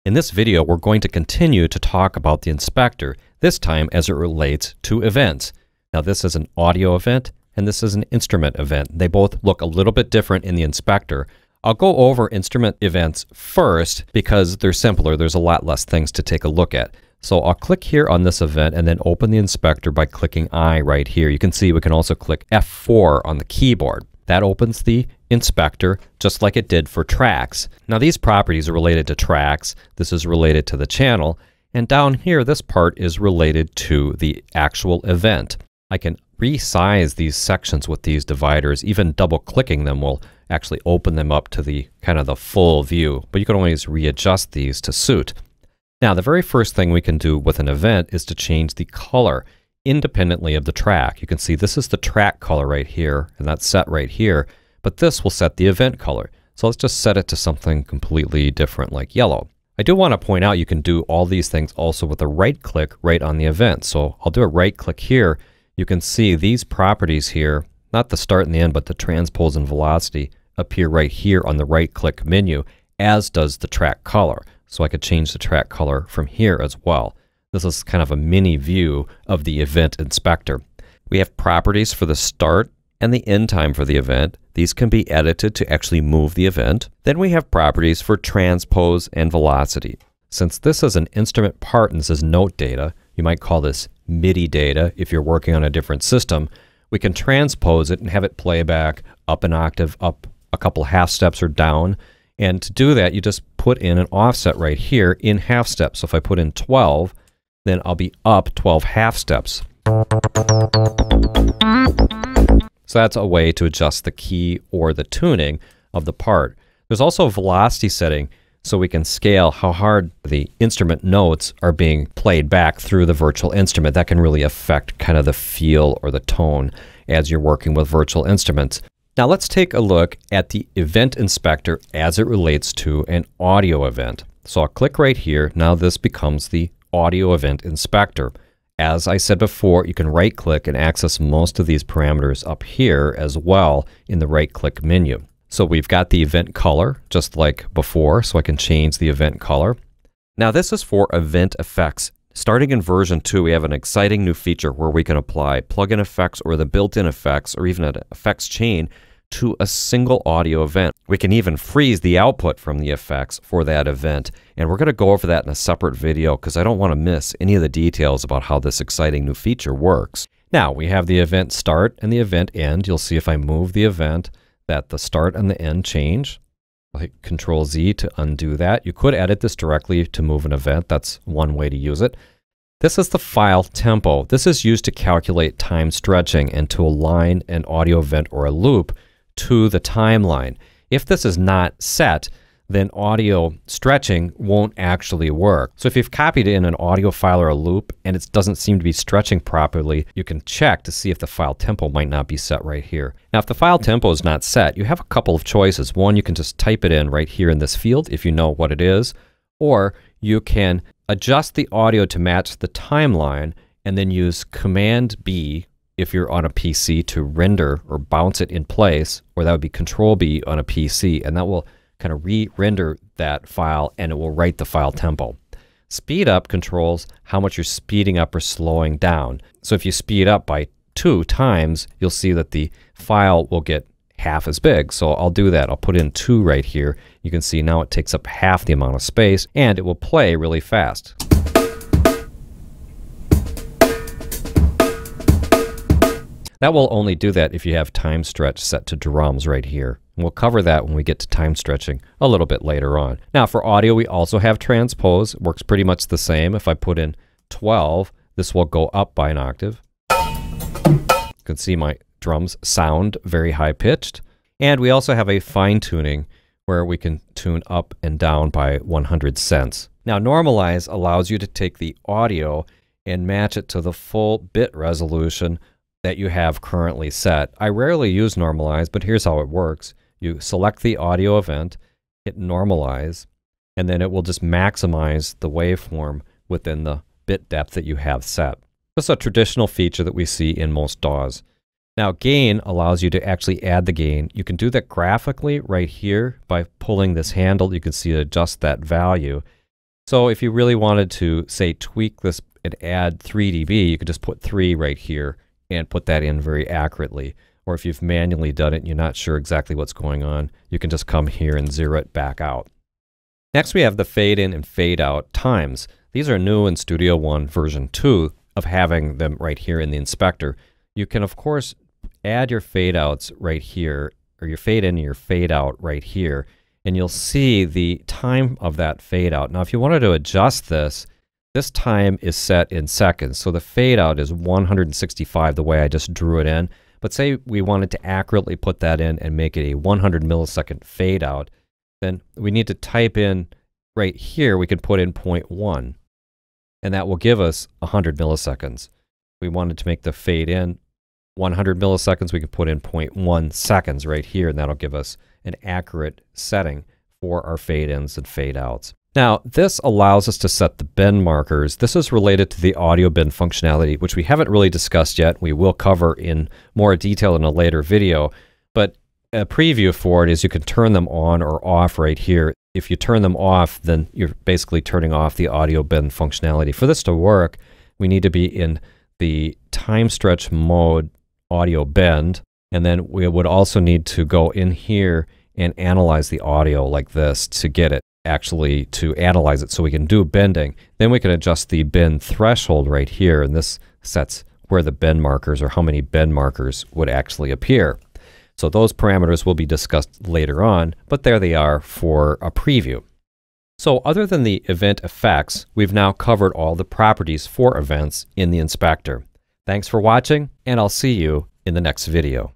In this video, we're going to continue to talk about the inspector, this time as it relates to events. Now this is an audio event and this is an instrument event. They both look a little bit different in the inspector. I'll go over instrument events first because they're simpler. There's a lot less things to take a look at. So I'll click here on this event and then open the inspector by clicking I right here. You can see we can also click F4 on the keyboard. That opens the inspector just like it did for tracks. Now these properties are related to tracks. This is related to the channel. And down here, this part is related to the actual event. I can resize these sections with these dividers. Even double clicking them will actually open them up to the kind of the full view. But you can always readjust these to suit. Now the very first thing we can do with an event is to change the color independently of the track. You can see this is the track color right here, and that's set right here, but this will set the event color. So let's just set it to something completely different like yellow. I do want to point out you can do all these things also with a right click right on the event. So I'll do a right click here. You can see these properties here, not the start and the end, but the transpose and velocity appear right here on the right click menu, as does the track color. So I could change the track color from here as well. This is kind of a mini view of the event inspector. We have properties for the start and the end time for the event. These can be edited to actually move the event. Then we have properties for transpose and velocity. Since this is an instrument part and this is note data, you might call this MIDI data if you're working on a different system, we can transpose it and have it play back up an octave, up a couple half steps or down. And to do that, you just put in an offset right here in half steps. So if I put in 12, then I'll be up 12 half steps. So that's a way to adjust the key or the tuning of the part. There's also a velocity setting so we can scale how hard the instrument notes are being played back through the virtual instrument. That can really affect kind of the feel or the tone as you're working with virtual instruments. Now let's take a look at the event inspector as it relates to an audio event. So I'll click right here. Now this becomes the audio event inspector. As I said before, you can right click and access most of these parameters up here as well in the right click menu. So we've got the event color just like before, so I can change the event color. Now this is for event effects. Starting in version 2, we have an exciting new feature where we can apply plugin effects or the built-in effects or even an effects chain to a single audio event. We can even freeze the output from the effects for that event. And we're going to go over that in a separate video because I don't want to miss any of the details about how this exciting new feature works. Now we have the event start and the event end. You'll see if I move the event that the start and the end change. I'll hit Control Z to undo that. You could edit this directly to move an event. That's one way to use it. This is the file tempo. This is used to calculate time stretching and to align an audio event or a loop to the timeline. If this is not set, then audio stretching won't actually work. So if you've copied in an audio file or a loop and it doesn't seem to be stretching properly, you can check to see if the file tempo might not be set right here. Now if the file tempo is not set, you have a couple of choices. One, you can just type it in right here in this field if you know what it is, or you can adjust the audio to match the timeline and then use Command B if you're on a PC to render or bounce it in place, or that would be Control B on a PC, and that will kind of re-render that file and it will write the file tempo. Speed up controls how much you're speeding up or slowing down. So if you speed up by 2 times, you'll see that the file will get half as big. So I'll do that. I'll put in 2 right here. You can see now it takes up half the amount of space and it will play really fast. That will only do that if you have time stretch set to drums right here. And we'll cover that when we get to time stretching a little bit later on. Now for audio, we also have transpose. It works pretty much the same. If I put in 12, this will go up by an octave. You can see my drums sound very high pitched. And we also have a fine tuning where we can tune up and down by 100 cents. Now normalize allows you to take the audio and match it to the full bit resolution that you have currently set. I rarely use normalize, but here's how it works. You select the audio event, hit normalize, and then it will just maximize the waveform within the bit depth that you have set. This is a traditional feature that we see in most DAWs. Now gain allows you to actually add the gain. You can do that graphically right here by pulling this handle. You can see it adjust that value. So if you really wanted to, say, tweak this and add 3 dB, you could just put 3 right here and put that in very accurately. Or if you've manually done it and you're not sure exactly what's going on, you can just come here and zero it back out. Next, we have the fade in and fade out times. These are new in Studio One version 2 of having them right here in the inspector. You can, of course, add your fade outs right here, or your fade in and your fade out right here, and you'll see the time of that fade out. Now, if you wanted to adjust this, this time is set in seconds. So the fade out is 165 the way I just drew it in. But say we wanted to accurately put that in and make it a 100 millisecond fade out, then we need to type in right here, we can put in 0.1, and that will give us 100 milliseconds. If we wanted to make the fade in 100 milliseconds, we can put in 0.1 seconds right here, and that'll give us an accurate setting for our fade ins and fade outs. Now, this allows us to set the bend markers. This is related to the audio bend functionality, which we haven't really discussed yet. We will cover in more detail in a later video, but a preview for it is you can turn them on or off right here. If you turn them off, then you're basically turning off the audio bend functionality. For this to work, we need to be in the time stretch mode audio bend, and then we would also need to go in here and analyze the audio like this to get it actually to analyze it so we can do bending. Then we can adjust the bend threshold right here, and this sets where the bend markers or how many bend markers would actually appear. So those parameters will be discussed later on, but there they are for a preview. So other than the event effects, we've now covered all the properties for events in the inspector. Thanks for watching, and I'll see you in the next video.